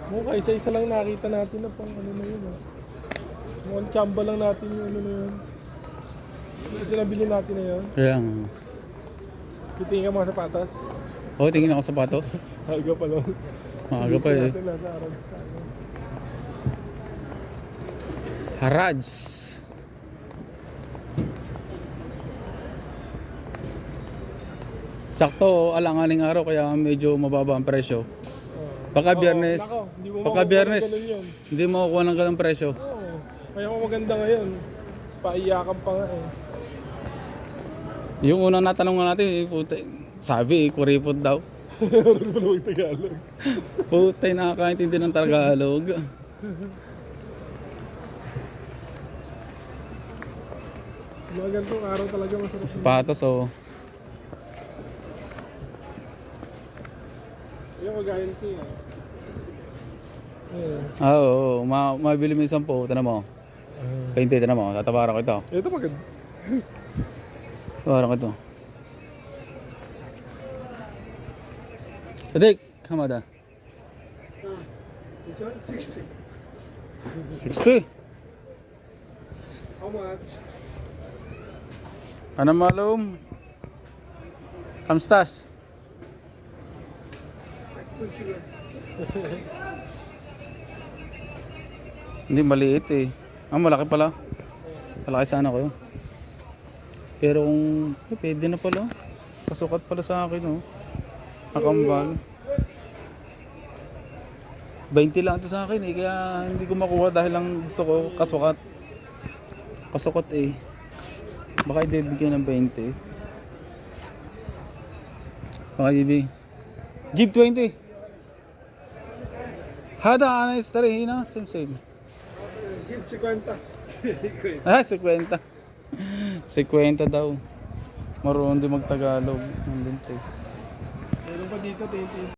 Mukha isa-isa lang nakita natin na pang ano na yun. Mukhang tsamba lang natin yung ano na yun. Yung isa na bilhin natin na yun. Kaya nga. Titingin ka mga sapatos. Oh, tingin ako sa sapatos. Aga pa lang. Maaga pa eh. Natin nasa Arabs tayo. Harads. Sakto, alanganing araw kaya medyo mababa ang presyo. Baka Biyernes, Nako, hindi mo baka makukuha ng Biyernes, ganun yun. hindi mo makukuha ng ganung presyo. Oo. Kaya ko maganda ngayon. Paiyakan pa nga eh. Yung unang natanong nga natin, puta, sabi, kuripot daw. Meron mo lang Tagalog. Puta, nakakaintindi ng Tagalog. Mga ganitong araw talaga masarap. Sapatos, oh. Yung kagaya siya. Oo, mabili mo yung 10, tanong mo. 20, tanong mo, tatawaran ko ito. Ito maganda. Tatawaran ko ito. Sadik, Hamada. This one 60. 60. How much? Ano malum? Kamstas? Expensive. Hindi, maliit eh. Ah, malaki pala. Malaki sana ko yun. Pero kung, pwede na pala. Kasukat pala sa akin, oh. Nakambal. 20 lang ito sa akin eh. Kaya hindi ko makuha dahil lang gusto ko kasukat. Kasukat eh. Baka ibibigyan ng 20. Baka ibibigyan. Jeep 20. Hada, ana istari, hina, same. Give 50. Ah, 50. 50 daw. Marunong din magtagalog. Nandun to. Meron pa dito 20.